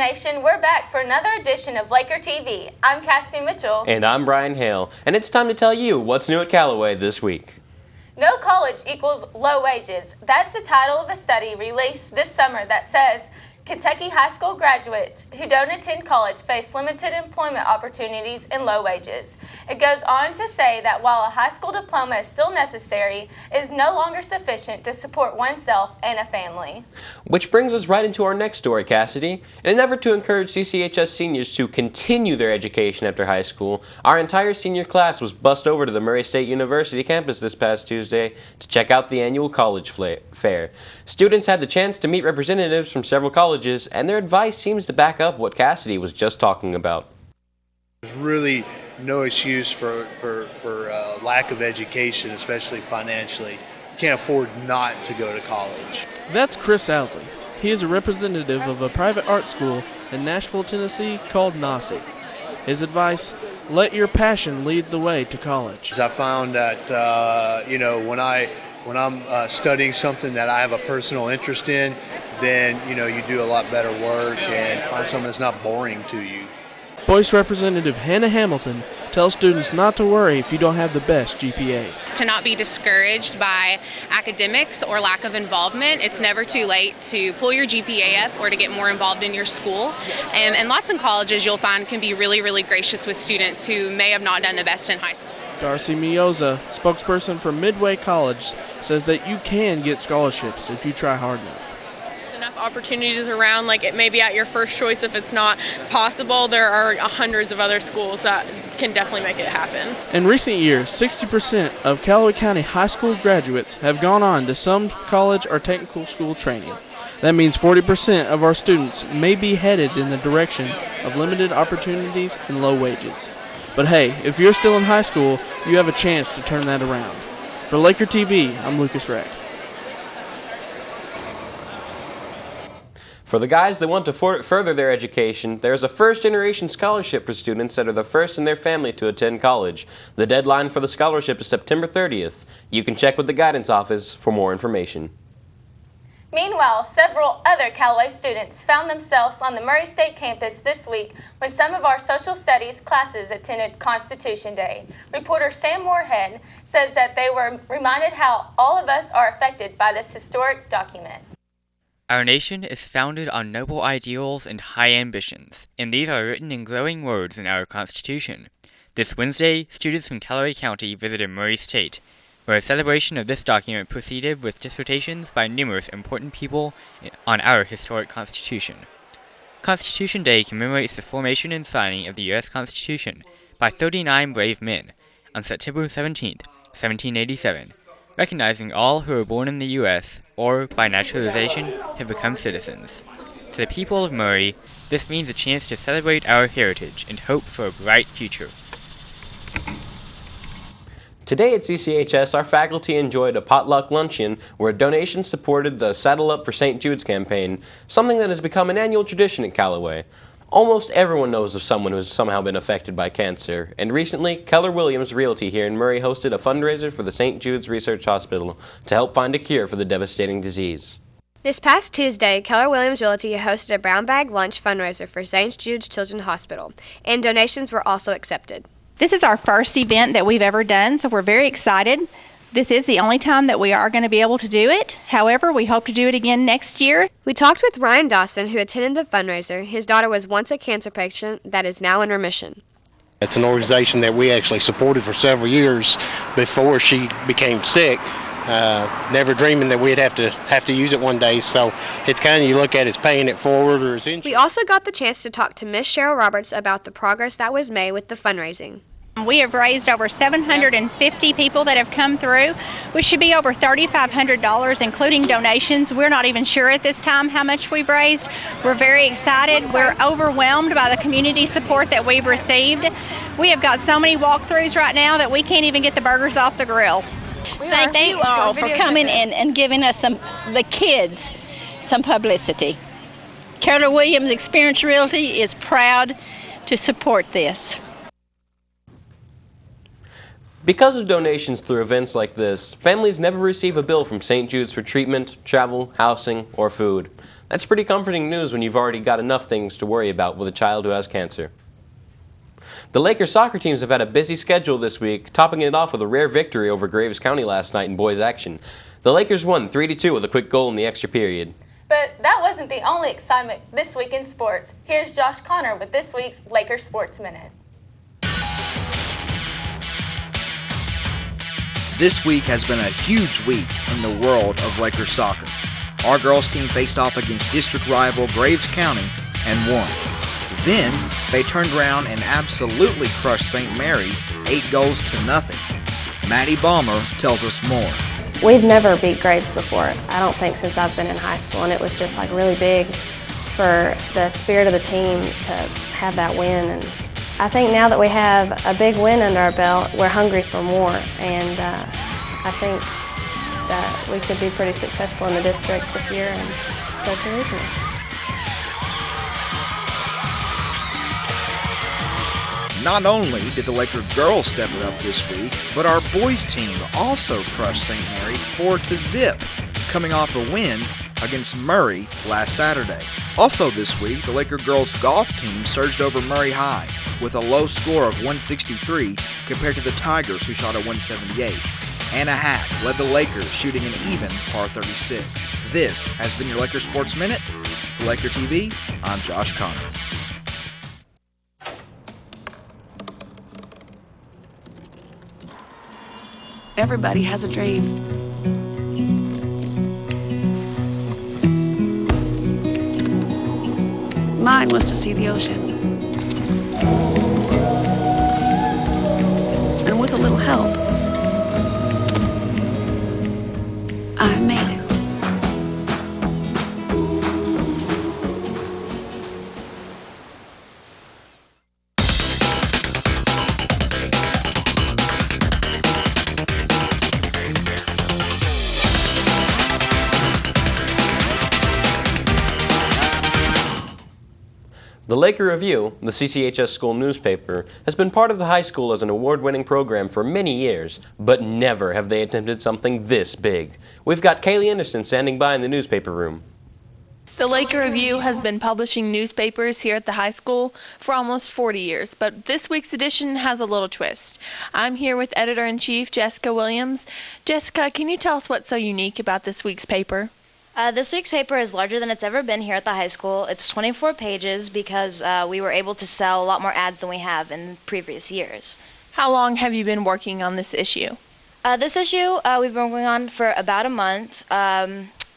Nation, we're back for another edition of Laker TV. I'm Cassidy Mitchell. And I'm Brian Hale. And it's time to tell you what's new at Callaway this week. No college equals low wages. That's the title of a study released this summer that says Kentucky high school graduates who don't attend college face limited employment opportunities and low wages. It goes on to say that while a high school diploma is still necessary, it is no longer sufficient to support oneself and a family. Which brings us right into our next story, Cassidy. In an effort to encourage CCHS seniors to continue their education after high school, our entire senior class was bussed over to the Murray State University campus this past Tuesday to check out the annual college fair. Students had the chance to meet representatives from several colleges, and their advice seems to back up what Cassidy was just talking about. There's really no excuse for lack of education, especially financially. You can't afford not to go to college. That's Chris Owsley. He is a representative of a private art school in Nashville, Tennessee called NASI. His advice, let your passion lead the way to college. I found that, when I'm studying something that I have a personal interest in, then, you do a lot better work and find something that's not boring to you. Boyce Representative Hannah Hamilton tells students not to worry if you don't have the best GPA. To not be discouraged by academics or lack of involvement. It's never too late to pull your GPA up or to get more involved in your school. And lots of colleges you'll find can be really, really gracious with students who may have not done the best in high school. Darcy Mioza, spokesperson for Midway College, says that you can get scholarships if you try hard enough. Enough opportunities around, like it may be at your first choice. If it's not possible, there are hundreds of other schools that can definitely make it happen. In recent years, 60% of Calloway County High School graduates have gone on to some college or technical school training. That means 40% of our students may be headed in the direction of limited opportunities and low wages. But hey, if you're still in high school, you have a chance to turn that around. For Laker TV, I'm Lucas Rack. For the guys that want to further their education, there's a first-generation scholarship for students that are the first in their family to attend college. The deadline for the scholarship is September 30th. You can check with the guidance office for more information. Meanwhile, several other Callaway students found themselves on the Murray State campus this week when some of our social studies classes attended Constitution Day. Reporter Sam Moorhead says that they were reminded how all of us are affected by this historic document. Our nation is founded on noble ideals and high ambitions, and these are written in glowing words in our Constitution. This Wednesday, students from Calloway County visited Murray State, where a celebration of this document proceeded with dissertations by numerous important people on our historic Constitution. Constitution Day commemorates the formation and signing of the U.S. Constitution by 39 brave men on September 17, 1787, recognizing all who were born in the U.S. or, by naturalization, have become citizens. To the people of Murray, this means a chance to celebrate our heritage and hope for a bright future. Today at CCHS, our faculty enjoyed a potluck luncheon where donations supported the Saddle Up for St. Jude's campaign, something that has become an annual tradition at Callaway. Almost everyone knows of someone who has somehow been affected by cancer, and recently, Keller Williams Realty here in Murray hosted a fundraiser for the St. Jude's Research Hospital to help find a cure for the devastating disease. This past Tuesday, Keller Williams Realty hosted a brown bag lunch fundraiser for St. Jude's Children's Hospital, and donations were also accepted. This is our first event that we've ever done, so we're very excited. This is the only time that we are going to be able to do it. However, we hope to do it again next year. We talked with Ryan Dawson, who attended the fundraiser. His daughter was once a cancer patient that is now in remission. It's an organization that we actually supported for several years before she became sick, never dreaming that we'd have to use it one day. So it's kind of, you look at it as paying it forward or as insurance. We also got the chance to talk to Miss Cheryl Roberts about the progress that was made with the fundraising. We have raised over 750 people that have come through, which should be over $3,500, including donations. We're not even sure at this time how much we've raised. We're very excited. We're overwhelmed by the community support that we've received. We have got so many walkthroughs right now that we can't even get the burgers off the grill. Thank you all for coming and giving us the kids some publicity. Keller Williams Experience Realty is proud to support this. Because of donations through events like this, families never receive a bill from St. Jude's for treatment, travel, housing, or food. That's pretty comforting news when you've already got enough things to worry about with a child who has cancer. The Lakers soccer teams have had a busy schedule this week, topping it off with a rare victory over Graves County last night in boys action. The Lakers won 3-2 with a quick goal in the extra period. But that wasn't the only excitement this week in sports. Here's Josh Connor with this week's Lakers Sports Minute. This week has been a huge week in the world of Lakers soccer. Our girls team faced off against district rival Graves County and won. Then, they turned around and absolutely crushed St. Mary 8-0. Maddie Balmer tells us more. We've never beat Graves before, I don't think, since I've been in high school, and it was just like really big for the spirit of the team to have that win. And I think now that we have a big win under our belt, we're hungry for more, and I think that we could be pretty successful in the district this year and go to regional. Not only did the Laker girls step it up this week, but our boys team also crushed St. Mary 4-0, coming off a win against Murray last Saturday. Also this week, the Laker girls golf team surged over Murray High with a low score of 163 compared to the Tigers, who shot a 178. Anna Hack led the Lakers, shooting an even par 36. This has been your Laker Sports Minute. For Laker TV, I'm Josh Connor. Everybody has a dream. Mine was to see the ocean. And with a little help, I made it. The Laker Review, the CCHS school newspaper, has been part of the high school as an award-winning program for many years, but never have they attempted something this big. We've got Kaylee Anderson standing by in the newspaper room. The Laker Review has been publishing newspapers here at the high school for almost 40 years, but this week's edition has a little twist. I'm here with Editor-in-Chief Jessica Williams. Jessica, can you tell us what's so unique about this week's paper? This week's paper is larger than it's ever been here at the high school. It's 24 pages because we were able to sell a lot more ads than we have in previous years. How long have you been working on this issue? This issue we've been working on for about a month,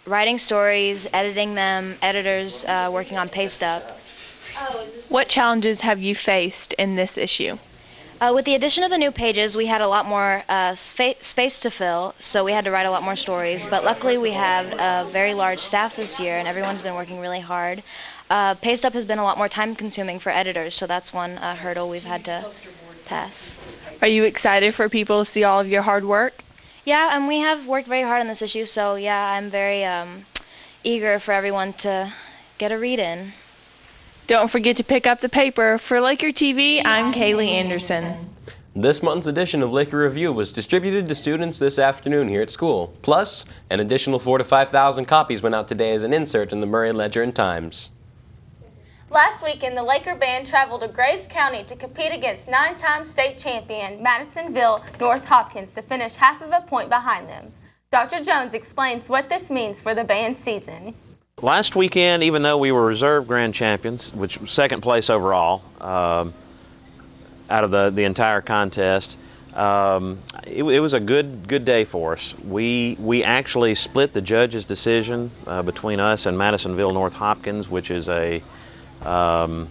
writing stories, editing them, editors working on paste up. What challenges have you faced in this issue? With the addition of the new pages, we had a lot more space to fill, so we had to write a lot more stories. But luckily, we have a very large staff this year, and everyone's been working really hard. Paste up has been a lot more time-consuming for editors, so that's one hurdle we've had to pass. Are you excited for people to see all of your hard work? Yeah, and we have worked very hard on this issue, so yeah, I'm very eager for everyone to get a read in. Don't forget to pick up the paper. For Laker TV, I'm Kaylee Anderson. This month's edition of Laker Review was distributed to students this afternoon here at school. Plus, an additional 4,000 to 5,000 copies went out today as an insert in the Murray Ledger and Times. Last weekend, the Laker band traveled to Graves County to compete against 9-time state champion Madisonville North Hopkins to finish half of a point behind them. Dr. Jones explains what this means for the band's season. Last weekend, even though we were reserve grand champions, which was second place overall out of the entire contest, it was a good day for us. We actually split the judges' decision between us and Madisonville North Hopkins, which is a 9-time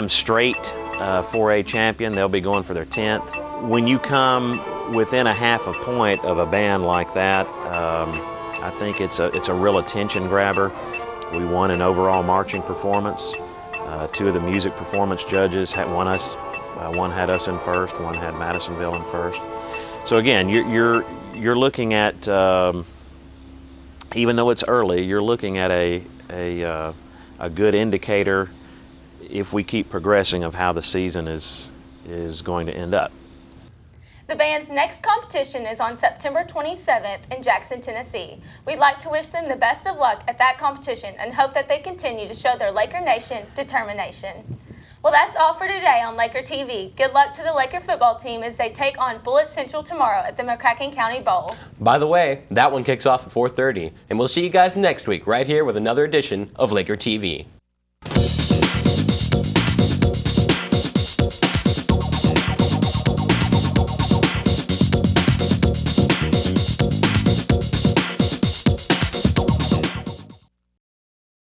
straight 4A champion. They'll be going for their 10th. When you come within a half a point of a band like that, I think it's a real attention grabber. We won an overall marching performance. Two of the music performance judges had won us. One had us in first, one had Madisonville in first. So again, you're looking at, even though it's early, you're looking at a good indicator if we keep progressing of how the season is going to end up. The band's next competition is on September 27th in Jackson, Tennessee. We'd like to wish them the best of luck at that competition and hope that they continue to show their Laker Nation determination. Well, that's all for today on Laker TV. Good luck to the Laker football team as they take on Bullitt Central tomorrow at the McCracken County Bowl. By the way, that one kicks off at 4:30, and we'll see you guys next week right here with another edition of Laker TV.